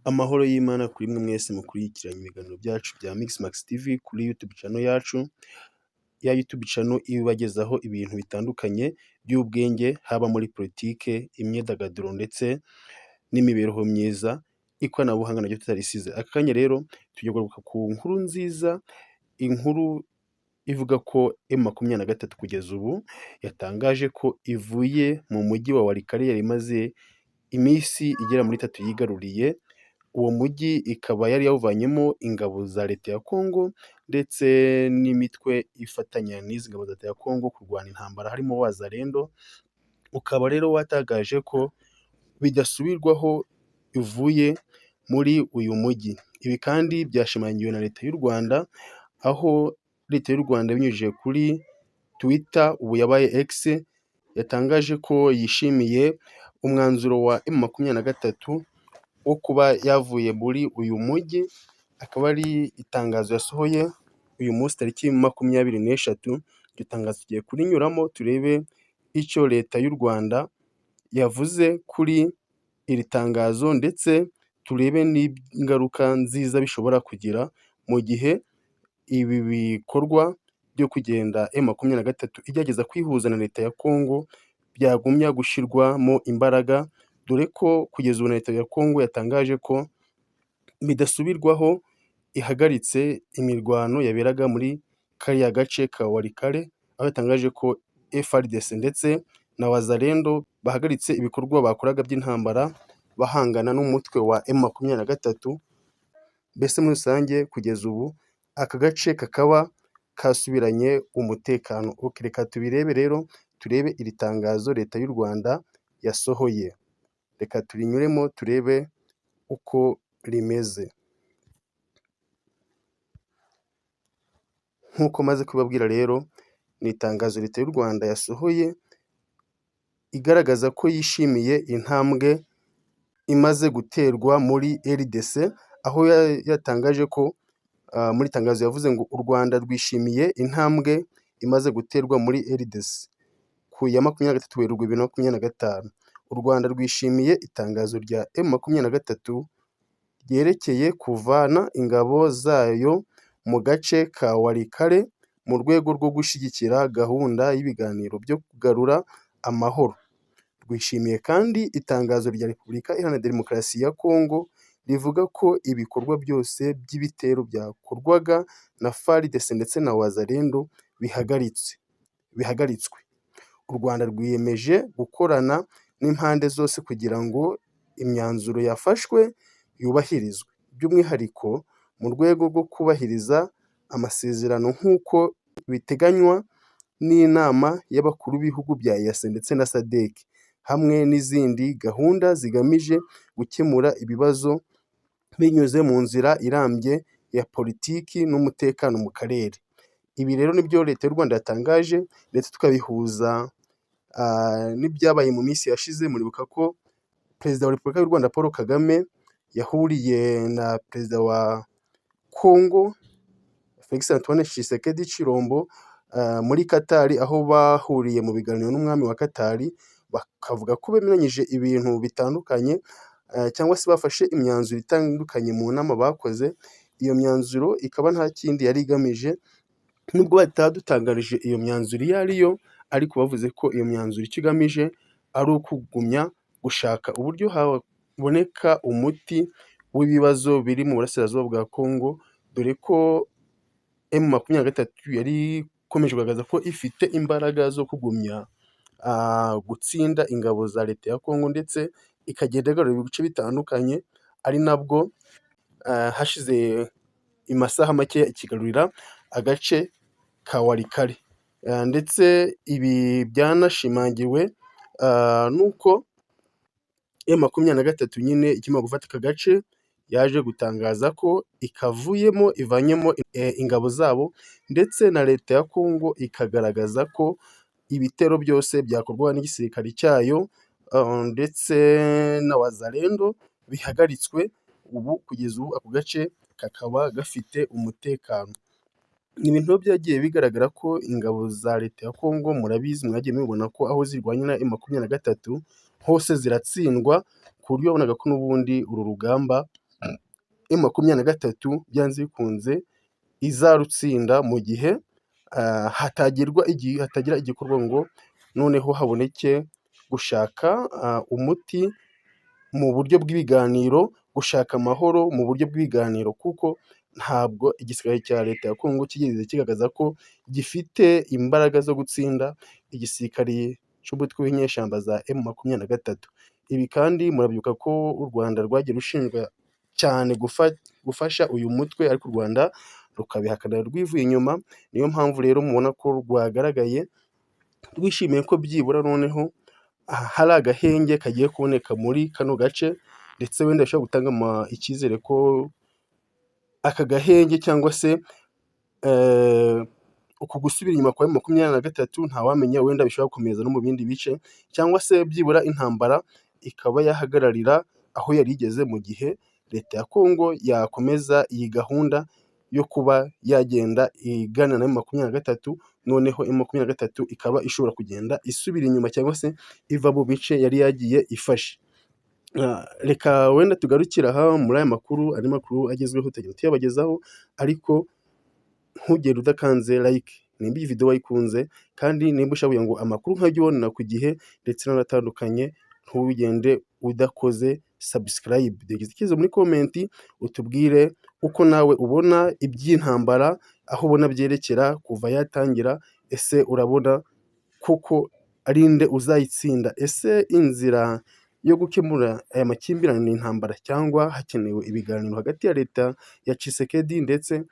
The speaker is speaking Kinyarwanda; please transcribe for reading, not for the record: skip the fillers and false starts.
Amahoro y'Imana kuri mwe mwese mukurikiranye ibiganiro byacu bya Mixmax TV kuri YouTube channel yacu. Ya YouTube channel ibagezaho ibintu bitandukanye by'ubwenge, haba muri politike, imyidagaduro ndetse n'imibereho myiza, ikoranabuhanga naryo tutarisize. Akanya rero tugiye kugaruka ku nkuru nziza, inkuru ivuga ko M23 kugeza ubu yatangaje ko ivuye mu mujyi wa Walikale yari imaze iminsi igera muri 3 yigaruriye. Uwo mujyi ikaba yari yawuvanyemo ingabo za leta ya Kongo ndetse n'imitwe ifatanya n'izi ngabo za leta ya Kongo kurwana intambara harimo Wazalendo. Ukaba rero watagaje ko bidasubirwaho ivuye muri uyu mujyi. Ibi kandi byashimangiwe na leta y'u Rwanda, aho leta y'u Rwanda binyujije kuri Twitter, ubu yabaye X, yatangaje ko yishimiye umwanzuro wa M23 wo kuba yavuye muri uyu mujyi. Akaba ari itangazo yasohoye uyu munsi tariki 23. Iryo tangazo tugiye kurinyuramo turebe icyo leta y'u Rwanda yavuze kuri iri tangazo, ndetse turebe n'ingaruka nziza bishobora kugira mu gihe ibi bikorwa byo kugenda M23 igerageza kwihuza na leta ya Kongo byagumya gushyirwamo imbaraga, dore ko kugeza ubu leta ya Kongo yatangaje ko bidasubirwaho ihagaritse imirwano yaberaga muri kariya gace ka Walikale, aho yatangaje ko FARDC ndetse na Wazalendo bahagaritse ibikorwa bakoraga by'intambara bahangana n'umutwe wa M23. Mbese muri rusange kugeza ubu aka gace kakaba kasubiranye umutekano. Reka tubirebe rero, turebe iri tangazo leta y'u Rwanda yasohoye. Reka turinyuremo turebe uko rimeze. Nk'uko maze kubabwira rero, ni itangazo leta y'u Rwanda yasohoye igaragaza ko yishimiye intambwe imaze guterwa muri RDC, aho yatangaje ko muri tangazo yavuze ngo u Rwanda rwishimiye intambwe imaze guterwa muri RDC ku ya 23 Werurwe 2025. U Rwanda rwishimiye itangazo rya M23 ryerekeye kuvana ingabo zayo mu gace ka Walikale mu rwego rwo gushyigikira gahunda y'ibiganiro byo kugarura amahoro. Rwishimiye kandi itangazo rya Repubulika Iharanira Demokarasi ya Kongo rivuga ko ibikorwa byose by'ibitero byakorwaga na FARDC ndetse na Wazalendo bihagaritswe. U Rwanda rwiyemeje gukorana n'impande zose kugira ngo imyanzuro yafashwe yubahirizwe, by'umwihariko mu rwego rwo kubahiriza amasezerano nk'uko biteganywa n'inama y'abakuru b'ibihugu bya EAC ndetse na SADC, hamwe n'izindi gahunda zigamije gukemura ibibazo binyuze mu nzira irambye ya politiki n'umutekano mu karere. Ibi rero nibyo leta y'u Rwanda yatangaje, ndetse tukabihuza n'ibyabaye mu minsi yashize. Muribuka ko Perezida wa Repubulika y'u Rwanda Paul Kagame yahuriye na Perezida wa Kongo Felix Antoine Tshisekedi Tshilombo muri Qatar, aho bahuriye mu biganiro n'umwami wa Qatar, bakavuga ko bemeranyije ibintu bitandukanye, cyangwa se bafashe imyanzuro itandukanye mu nama bakoze. Iyo myanzuro ikaba nta kindi yari igamije, nubwo batadutangarije iyo myanzuro iyo ariyo, ariko bavuze ko iyo myanzuro icyo igamije ari ukugumya gushaka uburyo haboneka umuti w'ibibazo biri mu burasirazuba bwa Kongo, dore ko M23 yari ikomeje kugaragaza ko ifite imbaraga zo kugumya gutsinda ingabo za leta ya Kongo, ndetse ikagenda igarura ibice bitandukanye, ari nabwo hashize amasaha make ikigarurira agace ka Walikale. Ndetse ibi byanashimangiwe nuko M23 nyine ikimara gufata aka gace yaje gutangaza ko ikavuyemo ivanyemo ingabo zabo, ndetse na leta ya Kongo ikagaragaza ko ibitero byose byakorwa n'igisirikare cyayo ndetse na Wazalendo bihagaritswe. Ubu kugeza ubu ako gace kakaba gafite umutekano. Ni ibintu byagiye bigaragara ko ingabo za leta ya Kongo, murabizi, mwagiye mubibona ko aho zirwanya na M23 hose ziratsindwa, ku buryo wabonaga ko n'ubundi uru rugamba M23 byanze bikunze izarutsinda mu gihe hatagira igikorwa ngo noneho haboneke gushaka umuti mu buryo bw'ibiganiro, gushaka amahoro mu buryo bw'ibiganiro, kuko ntabwo igisirikare cya leta ya Kongo kigeze kigaragaza ko gifite imbaraga zo gutsinda igisirikare cy'umutwe w'inyeshyamba za M23. Ibi kandi murabyibuka ko u Rwanda rwagiye rushinjwa cyane gufasha uyu mutwe, ariko u Rwanda rukabihakana rwivuye inyuma. Niyo mpamvu rero mubona ko rwagaragaye rwishimiye ko byibura noneho hari agahenge kagiye kuboneka muri kano gace, ndetse wenda bishobora gutanga icyizere ko aka gahenge cyangwa se uku gusubira inyuma kwa M23 ntawamenya, wenda bishobora gukomeza no mu bindi bice, cyangwa se byibura intambara ikaba yahagararira aho yari igeze, mu gihe leta ya Kongo yakomeza iyi gahunda yo kuba yagenda igana na M23, noneho M23 ikaba ishobora kugenda isubira inyuma cyangwa se iva mu bice yari yagiye ifashe. Reka wenda tugarukira aha muri aya makuru, ari makuru agezweho tugenda tuyabagezaho, ariko ntugende udakanze like nimba iyi video wayikunze, kandi nimba ushaka kugira ngo amakuru nkajya ubona ku gihe ndetse n'atandukanye, ntugende udakoze subscribe. Degeza ikibazo muri comment utubwire uko nawe ubona iby'intambara, aho ubona byerekera kuva yatangira. Ese urabona kuko ari nde uzayitsinda? Ese inzira yo gukemura aya makimbirane ni intambara, cyangwa hakenewe ibiganiro hagati ya leta ya Tshisekedi ndetse